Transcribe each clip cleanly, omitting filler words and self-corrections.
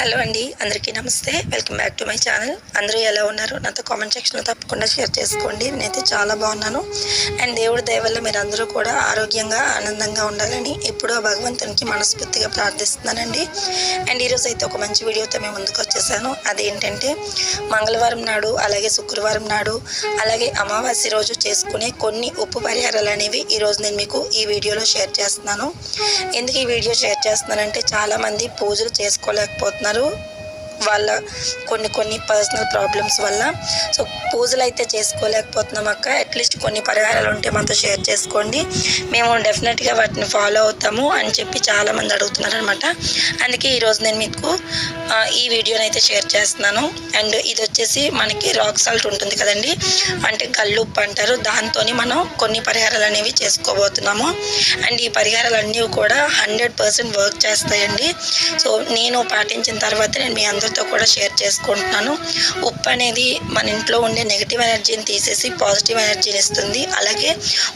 Hello అండి, అందరికీ నమస్తే. Welcome back to my channel. అందరూ ఎలా ఉన్నారు? నాతో కామెంట్ సెక్షన్లో తప్పకుండా షేర్ చేసుకోండి. నేనైతే చాలా బాగున్నాను. అండ్ దేవుడి దయ వల్ల మీరు అందరూ కూడా ఆరోగ్యంగా ఆనందంగా ఉండాలని ఎప్పుడూ భగవంతునికి మనస్ఫూర్తిగా ప్రార్థిస్తున్నానండి. అండ్ ఈరోజు అయితే ఒక మంచి వీడియోతో మేము ముందుకు వచ్చేసాను. అదేంటంటే మంగళవారం నాడు, అలాగే శుక్రవారం నాడు, అలాగే అమావాస్య రోజు చేసుకునే కొన్ని ఉప్పు పరిహారాలు అనేవి ఈరోజు నేను మీకు ఈ వీడియోలో షేర్ చేస్తున్నాను. ఎందుకు ఈ వీడియో షేర్ చేస్తున్నానంటే చాలామంది పూజలు చేసుకోలేకపోతున్నారు వాళ్ళ కొన్ని పర్సనల్ ప్రాబ్లమ్స్ వల్ల. సో పూజలు అయితే చేసుకోలేకపోతున్నాం అక్క, అట్లీస్ట్ కొన్ని పరిహారాలు ఉంటే మాతో షేర్ చేసుకోండి, మేము డెఫినెట్గా వాటిని ఫాలో అవుతాము అని చెప్పి చాలామంది అడుగుతున్నారు అనమాట. అందుకే ఈరోజు నేను మీకు ఈ వీడియోని అయితే షేర్ చేస్తున్నాను. అండ్ ఇది వచ్చేసి మనకి రాక్ సాల్ట్ ఉంటుంది కదండి, అంటే కల్లుప్పు అంటారు, దాంతో మనం కొన్ని పరిహారాలు అనేవి చేసుకోబోతున్నాము. అండ్ ఈ పరిహారాలు కూడా 100% వర్క్ చేస్తాయండి. సో నేను పాటించిన తర్వాత నేను మీ అందరితో కూడా షేర్ చేసుకుంటున్నాను. ఉప్పు అనేది మన ఇంట్లో ఉండే నెగిటివ్ ఎనర్జీని తీసేసి పాజిటివ్ ఎనర్జీని ఇస్తుంది. అలాగే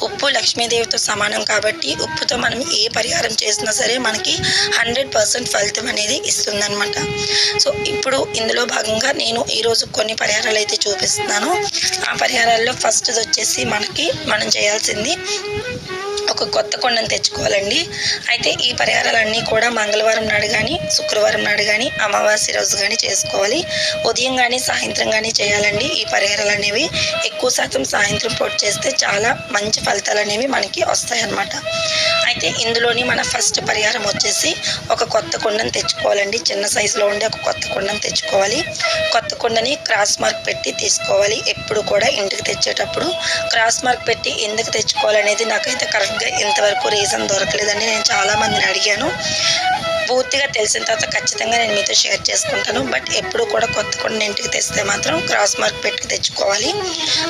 ఉప్పు లక్ష్మీదేవితో సమానం కాబట్టి ఉప్పుతో మనం ఏ పరిహారం చేసినా సరే మనకి 100% ఫలితం అనేది ఇస్తుంది అనమాట. సో ఇప్పుడు ఇందులో భాగంగా నేను ఈరోజు కొన్ని పరిహారాలు అయితే చూపిస్తున్నాను. ఆ పరిహారాల్లో ఫస్ట్ వచ్చేసి మనం చేయాల్సింది ఒక కొత్త కొండను తెచ్చుకోవాలండి. అయితే ఈ పరిహారాలన్నీ కూడా మంగళవారం నాడు కానీ, శుక్రవారం నాడు కానీ, అమావాస్య రోజు కానీ చేసుకోవాలి. ఉదయం కానీ సాయంత్రం కానీ చేయాలండి. ఈ పరిహారాలు అనేవి ఎక్కువ శాతం సాయంత్రం పూట చేస్తే చాలా మంచి ఫలితాలు అనేవి మనకి వస్తాయన్నమాట. అయితే ఇందులోని మన ఫస్ట్ పరిహారం వచ్చేసి ఒక కొత్త కుండను తెచ్చుకోవాలండి. చిన్న సైజులో ఉండే ఒక కొత్త కుండను తెచ్చుకోవాలి. కొత్త కుండని క్రాస్ మార్క్ పెట్టి తీసుకోవాలి. ఎప్పుడు కూడా ఇంటికి తెచ్చేటప్పుడు క్రాస్ మార్క్ పెట్టి ఎందుకు తెచ్చుకోవాలనేది నాకైతే కరెక్ట్గా ఇంతవరకు రీజన్ దొరకలేదండి. నేను చాలామందిని అడిగాను, పూర్తిగా తెలిసిన తర్వాత ఖచ్చితంగా నేను మీతో షేర్ చేసుకుంటాను. బట్ ఎప్పుడు కూడా కొత్త కొండని ఇంటికి తెస్తే మాత్రం క్రాస్ మార్క్ పెట్టి తెచ్చుకోవాలి.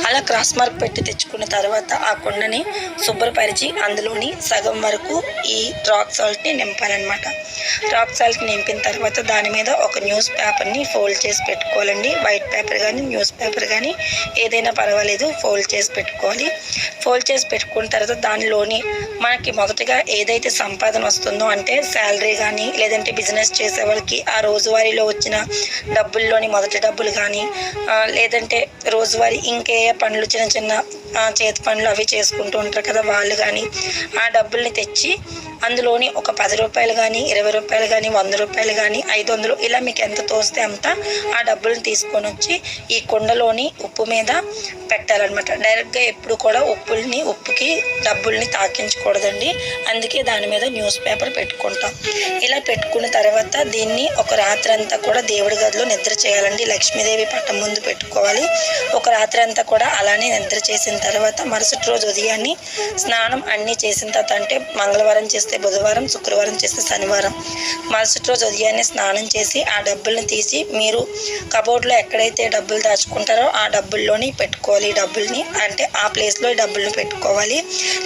అలా క్రాస్ మార్క్ పెట్టి తెచ్చుకున్న తర్వాత ఆ కొండని శుభ్రపరిచి అందులోని సగం వరకు ఈ రాక్ సాల్ట్ని నింపాలన్నమాట. రాక్ సాల్ట్ నింపిన తర్వాత దాని మీద ఒక న్యూస్ పేపర్ని ఫోల్డ్ చేసి పెట్టుకోవాలండి. వైట్ పేపర్ కానీ న్యూస్ పేపర్ కానీ ఏదైనా పర్వాలేదు, ఫోల్డ్ చేసి పెట్టుకోవాలి. ఫోల్డ్ చేసి పెట్టుకున్న తర్వాత దానిలోని మనకి మొదటగా ఏదైతే సంపాదన వస్తుందో, అంటే శాలరీ కానీ లేదంటే బిజినెస్ చేసే వాళ్ళకి ఆ రోజువారీలో వచ్చిన డబ్బుల్లోని మొదటి డబ్బులు కానీ, లేదంటే రోజువారీ ఇంకే పనులు చిన్న చిన్న చేతి పనులు అవి చేసుకుంటూ ఉంటారు కదా వాళ్ళు కానీ, ఆ డబ్బుల్ని తెచ్చి అందులోని ఒక 10 రూపాయలు కానీ, 20 రూపాయలు కానీ, 100 రూపాయలు కానీ, 500 ఇలా మీకు ఎంత తోస్తే అంత ఆ డబ్బుల్ని తీసుకొని వచ్చి ఈ కుండలోని ఉప్పు మీద పెట్టాలన్నమాట. డైరెక్ట్గా ఎప్పుడు కూడా ఉప్పుకి డబ్బుల్ని తాకించకూడదండి. అందుకే దాని మీద న్యూస్ పేపర్ పెట్టుకుంటాం. ఇలా పెట్టుకున్న తర్వాత దీన్ని ఒక రాత్రి అంతా కూడా దేవుడి గదిలో నిద్ర చేయాలండి. లక్ష్మీదేవి పట్టం ముందు పెట్టుకోవాలి. ఒక రాత్రి అంతా కూడా అలానే నిద్ర చేసిన తర్వాత మరుసటి రోజు ఉదయాన్ని స్నానం అన్నీ చేసిన తర్వాత, అంటే మంగళవారం చేస్తే బుధవారం, శుక్రవారం చేస్తే శనివారం, మరుసటి రోజు ఉదయాన్నే స్నానం చేసి ఆ డబ్బుల్ని తీసి మీరు కబోర్డ్లో ఎక్కడైతే డబ్బులు దాచుకుంటారో ఆ డబ్బుల్లోని పెట్టుకోవాలి. ఈ డబ్బుల్ని అంటే ఆ ప్లేస్లో ఈ డబ్బుల్ని పెట్టుకోవాలి.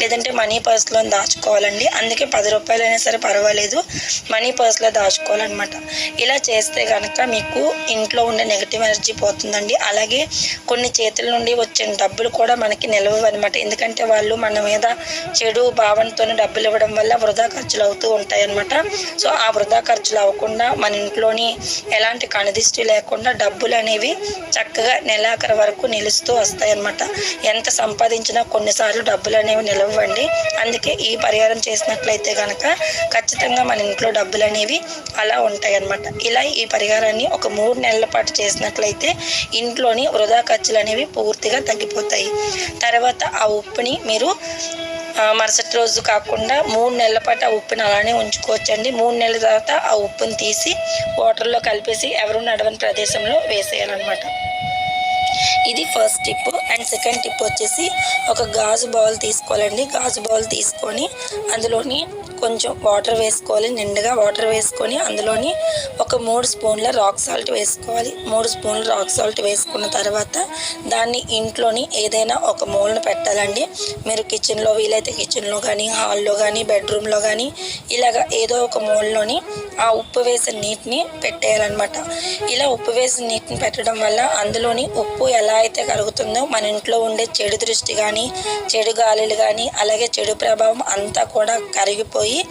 లేదంటే మనీ పర్స్లో దాచుకోవాలండి. అందుకే 10 రూపాయలు అయినా సరే పర్వాలేదు, మనీ పర్స్లో దాచుకోవాలన్నమాట. ఇలా చేస్తే కనుక మీకు ఇంట్లో ఉండే నెగిటివ్ ఎనర్జీ పోతుందండి. అలాగే కొన్ని చేతుల నుండి వచ్చిన డబ్బులు కూడా మనకి నిలవవు అనమాట. ఎందుకంటే వాళ్ళు మన మీద చెడు భావనతో డబ్బులు ఇవ్వడం వల్ల వృధా ఖర్చులు అవుతూ ఉంటాయి అన్నమాట. సో ఆ వృధా ఖర్చులు అవ్వకుండా మన ఇంట్లోని ఎలాంటి కణదిష్టి లేకుండా డబ్బులు అనేవి చక్కగా నెలాఖరు వరకు నిలుస్తూ వస్తాయి అన్నమాట. ఎంత సంపాదించినా కొన్నిసార్లు డబ్బులు అనేవి నిలవండి. అందుకే ఈ పరిహారం చేసినట్లయితే కనుక ఖచ్చితంగా మన ఇంట్లో డబ్బులు అనేవి అలా ఉంటాయి అన్నమాట. ఇలా ఈ పరిహారాన్ని ఒక 3 నెలల పాటు చేసినట్లయితే ఇంట్లోని వృధా ఖర్చులు అనేవి పూర్తిగా తగ్గిపోతాయి. తర్వాత ఆ ఉప్పుని మీరు మరుసటి రోజు కాకుండా 3 నెలల పాటు ఆ ఉప్పుని అలానే ఉంచుకోవచ్చండి. 3 నెలల తర్వాత ఆ ఉప్పుని తీసి వాటర్లో కలిపేసి ఎవరు నడవని ప్రదేశంలో వేసేయాలన్నమాట. ఇది first tip. And second tip వచ్చేసి ఒక గాజు బౌల్ తీసుకోవాలండి. గాజు బౌల్ తీసుకొని అందులోని కొంచెం వాటర్ వేసుకోవాలి. నిండుగా వాటర్ వేసుకొని అందులోని ఒక 3 స్పూన్ల రాక్ సాల్ట్ వేసుకోవాలి. 3 స్పూన్ల రాక్ సాల్ట్ వేసుకున్న తర్వాత దాన్ని ఇంట్లోని ఏదైనా ఒక మూలను పెట్టాలండి. మీరు కిచెన్లో వీలైతే కిచెన్లో కానీ, హాల్లో కానీ, బెడ్రూమ్లో కానీ ఇలాగ ఏదో ఒక మూలలోని ఆ ఉప్పు వేసిన నీటిని పెట్టేయాలన్నమాట. ఇలా ఉప్పు వేసిన నీటిని పెట్టడం వల్ల అందులోని ఉప్పు ఎలా అయితే కరుగుతుందో మన ఇంట్లో ఉండే చెడు దృష్టి కానీ, చెడు గాలులు కానీ, అలాగే చెడు ప్రభావం అంతా కూడా కరిగిపోయి పోయి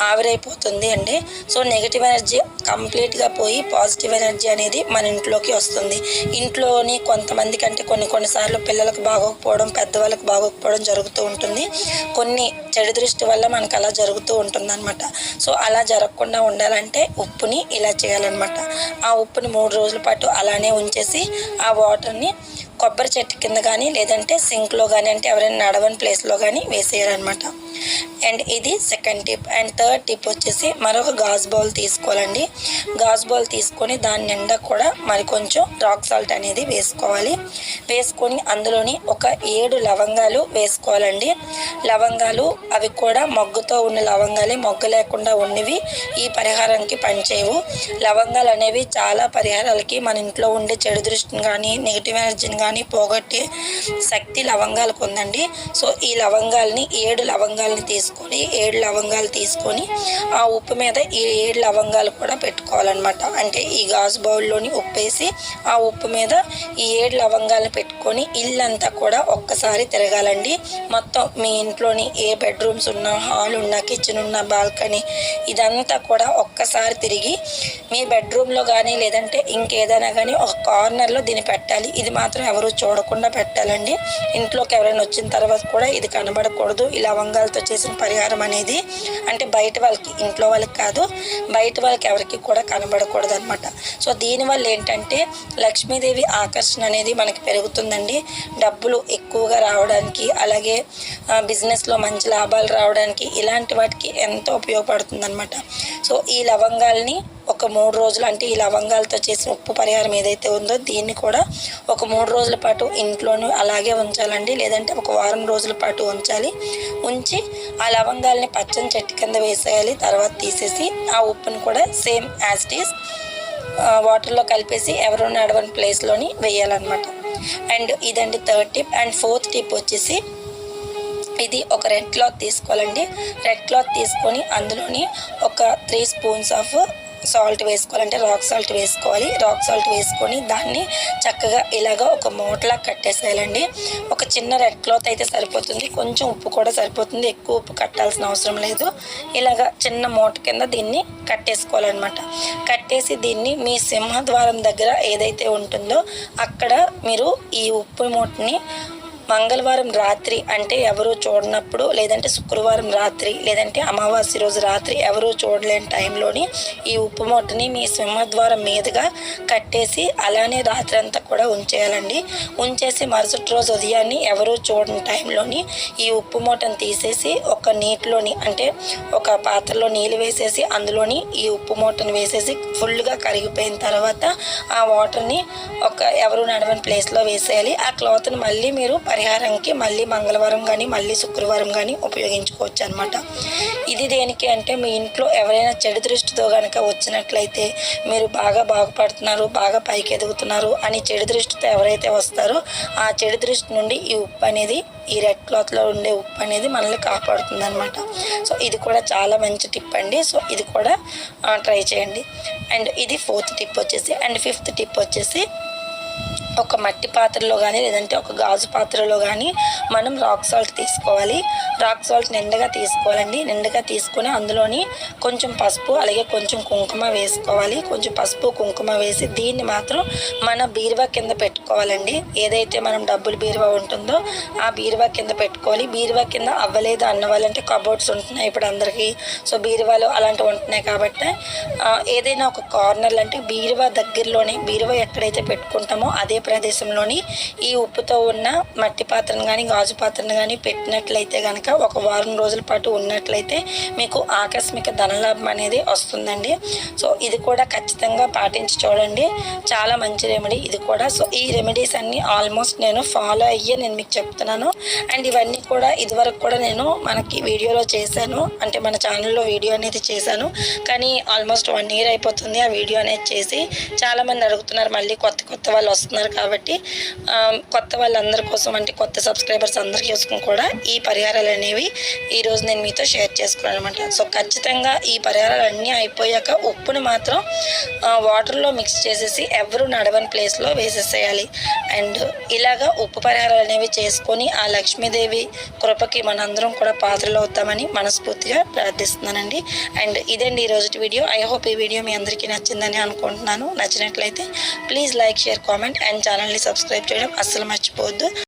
ఆవిరైపోతుంది అండి. సో నెగిటివ్ ఎనర్జీ కంప్లీట్గా పోయి పాజిటివ్ ఎనర్జీ అనేది మన ఇంట్లోకి వస్తుంది. ఇంట్లోని కొంతమందికి అంటే కొన్నిసార్లు పిల్లలకు బాగోకపోవడం, పెద్దవాళ్ళకి బాగోకపోవడం జరుగుతూ ఉంటుంది. కొన్ని చెడు దృష్టి వల్ల మనకు అలా జరుగుతూ ఉంటుంది అనమాట. సో అలా జరగకుండా ఉండాలంటే ఉప్పుని ఇలా చేయాలన్నమాట. ఆ ఉప్పుని 3 రోజుల పాటు అలానే ఉంచేసి ఆ వాటర్ని కొబ్బరి చెట్టు కింద కానీ లేదంటే సింక్లో కానీ, అంటే ఎవరైనా నడవని ప్లేస్లో కానీ వేసేయాలన్నమాట. అండ్ ఇది second tip. And third tip వచ్చేసి మరొక గాజు బౌల్ తీసుకోవాలండి. గాజు బౌల్ తీసుకొని దాని నిండా కూడా మరి కొంచెం రాక్ సాల్ట్ అనేది వేసుకోవాలి. వేసుకొని అందులోని ఒక 7 లవంగాలు వేసుకోవాలండి. లవంగాలు అవి కూడా మొగ్గుతో ఉన్న లవంగాలే, మొగ్గు లేకుండా ఉన్నవి ఈ పరిహారానికి పనిచేయవు. లవంగాలు అనేవి చాలా పరిహారాలకి మన ఇంట్లో ఉండే చెడు దృష్టిని కానీ నెగిటివ్ ఎనర్జీని కానీ పోగొట్టే శక్తి లవంగాలకు ఉందండి. సో ఈ లవంగాల్ని 7 లవంగాల్ని తీసుకొని 7 లవంగాలు తీసుకొని ఆ ఉప్పు మీద ఈ 7 లవంగాలు కూడా పెట్టుకోవాలన్నమాట. అంటే ఈ గాజు బౌల్లోని ఉప్పు వేసి ఆ ఉప్పు మీద ఈ 7 లవంగాలను పెట్టుకొని ఇల్లంతా కూడా ఒక్కసారి తిరగాలండి. మొత్తం మీ ఇంట్లోని ఏ బెడ్రూమ్స్ ఉన్నా, హాల్ ఉన్నా, కిచెన్ ఉన్నా, బాల్కనీ ఇదంతా కూడా ఒక్కసారి తిరిగి మీ బెడ్రూమ్లో కానీ లేదంటే ఇంకేదైనా కానీ ఒక కార్నర్లో దీన్ని పెట్టాలి. ఇది మాత్రం ఎవరు చూడకుండా పెట్టాలండి. ఇంట్లోకి ఎవరైనా వచ్చిన తర్వాత కూడా ఇది కనబడకూడదు. ఈ లవంగాలతో చేసిన పరిహారం అనేది అంటే బయట వాళ్ళకి, ఇంట్లో వాళ్ళకి కాదు, బయట వాళ్ళకి ఎవరికి కూడా కనబడకూడదు అనమాట. సో దీనివల్ల ఏంటంటే లక్ష్మీదేవి ఆకర్షణ అనేది మనకి పెరుగుతుందండి. డబ్బులు ఎక్కువగా రావడానికి, అలాగే బిజినెస్లో మంచి లాభాలు రావడానికి ఇలాంటి వాటికి ఎంతో ఉపయోగపడుతుంది అనమాట. సో ఈ లవంగాల్ని ఒక 3 రోజులు, అంటే ఈ లవంగాలతో చేసిన ఉప్పు పరిహారం ఏదైతే ఉందో దీన్ని కూడా ఒక 3 రోజుల పాటు ఇంట్లోనూ అలాగే ఉంచాలండి. లేదంటే ఒక వారం రోజుల పాటు ఉంచాలి. ఉంచి ఆ లవంగాల్ని పచ్చని చెట్టు కింద వేసేయాలి. తర్వాత తీసేసి ఆ ఉప్పుని కూడా సేమ్ యాజ్ ఇట్ ఈస్ వాటర్లో కలిపేసి ఎవరు నడవని ప్లేస్లోని వేయాలన్నమాట. అండ్ ఇదండి third tip. And fourth tip వచ్చేసి ఇది ఒక రెడ్ క్లాత్ తీసుకోవాలండి. రెడ్ క్లాత్ తీసుకొని అందులోని ఒక 3 స్పూన్స్ ఆఫ్ సాల్ట్ వేసుకోవాలి, అంటే రాక్ సాల్ట్ వేసుకోవాలి. రాక్ సాల్ట్ వేసుకొని దాన్ని చక్కగా ఇలాగ ఒక మూటలా కట్టేసేయాలండి. ఒక చిన్న రెడ్ క్లాత్ అయితే సరిపోతుంది, కొంచెం ఉప్పు కూడా సరిపోతుంది, ఎక్కువ ఉప్పు కట్టాల్సిన అవసరం లేదు. ఇలాగ చిన్న మూట కింద దీన్ని కట్టేసుకోవాలన్నమాట. కట్టేసి దీన్ని మీ సింహద్వారం దగ్గర ఏదైతే ఉంటుందో అక్కడ మీరు ఈ ఉప్పు మూటని మంగళవారం రాత్రి, అంటే ఎవరు చూడనప్పుడు, లేదంటే శుక్రవారం రాత్రి, లేదంటే అమావాస్య రోజు రాత్రి ఎవరు చూడలేని టైంలోని ఈ ఉప్పు మూటని మీ సింహద్వారం మీదుగా కట్టేసి అలానే రాత్రి అంతా కూడా ఉంచేయాలండి. ఉంచేసి మరుసటి రోజు ఉదయాన్ని ఎవరు చూడని టైంలోని ఈ ఉప్పు మూటను తీసేసి ఒక నీటిలోని, అంటే ఒక పాత్రలో నీళ్ళు వేసేసి అందులోని ఈ ఉప్పు మూటను వేసేసి ఫుల్గా కరిగిపోయిన తర్వాత ఆ వాటర్ని ఒక ఎవరు నడవని ప్లేస్లో వేసేయాలి. ఆ క్లాత్ని మళ్ళీ మీరు పరిహారంకి మళ్ళీ మంగళవారం కానీ మళ్ళీ శుక్రవారం కానీ ఉపయోగించుకోవచ్చు అనమాట. ఇది దేనికి అంటే మీ ఇంట్లో ఎవరైనా చెడు దృష్టితో కనుక వచ్చినట్లయితే మీరు బాగా బాగుపడుతున్నారు, బాగా పైకి ఎదుగుతున్నారు అని చెడు దృష్టితో ఎవరైతే వస్తారో ఆ చెడు దృష్టి నుండి ఈ ఉప్పు అనేది, ఈ రెడ్ క్లాత్లో ఉండే ఉప్పు అనేది మనల్ని కాపాడుతుంది అనమాట. సో ఇది కూడా చాలా మంచి టిప్ అండి. సో ఇది కూడా ట్రై చేయండి. అండ్ ఇది 4th టిప్ వచ్చేసి. అండ్ 5th టిప్ వచ్చేసి ఒక మట్టి పాత్రలో కానీ లేదంటే ఒక గాజు పాత్రలో కానీ మనం రాక్ సాల్ట్ తీసుకోవాలి. రాక్ సాల్ట్ నిండుగా తీసుకోవాలండి. నిండుగా తీసుకొని అందులోని కొంచెం పసుపు అలాగే కొంచెం కుంకుమ వేసుకోవాలి. కొంచెం పసుపు కుంకుమ వేసి దీన్ని మాత్రం మన బీరువా కింద పెట్టుకోవాలండి. ఏదైతే మనం డబ్బులు బీరువా ఉంటుందో ఆ బీరువా కింద పెట్టుకోవాలి. బీరువా కింద అవ్వలేదు అన్న వాళ్ళంటే కబోర్డ్స్ ఉంటున్నాయి ఇప్పుడు అందరికీ. సో బీరువాలో అలాంటివి ఉంటున్నాయి కాబట్టి ఏదైనా ఒక కార్నర్లు, అంటే బీరువా దగ్గరలోనే, బీరువా ఎక్కడైతే పెట్టుకుంటామో అదే ప్రదేశంలోని ఈ ఉప్పుతో ఉన్న మట్టి పాత్రను కానీ గాజు పాత్రను కానీ పెట్టినట్లయితే కనుక ఒక వారం రోజుల పాటు ఉన్నట్లయితే మీకు ఆకస్మిక ధనలాభం అనేది వస్తుందండి. సో ఇది కూడా ఖచ్చితంగా పాటించి చూడండి, చాలా మంచి రెమెడీ ఇది కూడా. సో ఈ రెమెడీస్ అన్నీ ఆల్మోస్ట్ నేను ఫాలో అయ్యే నేను మీకు చెప్తున్నాను. అండ్ ఇవన్నీ కూడా ఇదివరకు కూడా నేను మనకి వీడియోలో చేశాను, అంటే మన ఛానల్లో వీడియో అనేది చేశాను. కానీ ఆల్మోస్ట్ 1 year అయిపోతుంది ఆ వీడియో అనేది చేసి. చాలామంది అడుగుతున్నారు, మళ్ళీ కొత్త వాళ్ళు వస్తున్నారు చూస్తున్నారు కాబట్టి కొత్త వాళ్ళందరి కోసం అంటే కొత్త సబ్స్క్రైబర్స్ అందరి కోసం కూడా ఈ పరిహారాలు అనేవి ఈరోజు నేను మీతో షేర్ చేసుకున్నాను అనమాట. సో ఖచ్చితంగా ఈ పరిహారాలు అన్నీ అయిపోయాక ఉప్పుని మాత్రం వాటర్లో మిక్స్ చేసేసి ఎవరు నడవని ప్లేస్లో వేసేసేయాలి. అండ్ ఇలాగా ఉప్పు పరిహారాలు అనేవి చేసుకొని ఆ లక్ష్మీదేవి కృపకి మనందరం కూడా పాత్రలు అవుతామని మనస్ఫూర్తిగా ప్రార్థిస్తున్నానండి. అండ్ ఇదండి ఈరోజు వీడియో. ఐ హోప్ ఈ వీడియో మీ అందరికీ నచ్చిందని అనుకుంటున్నాను. నచ్చినట్లయితే please like, share, comment and ఛానల్ని సబ్స్క్రైబ్ చేయడం అస్సలు మర్చిపోవద్దు.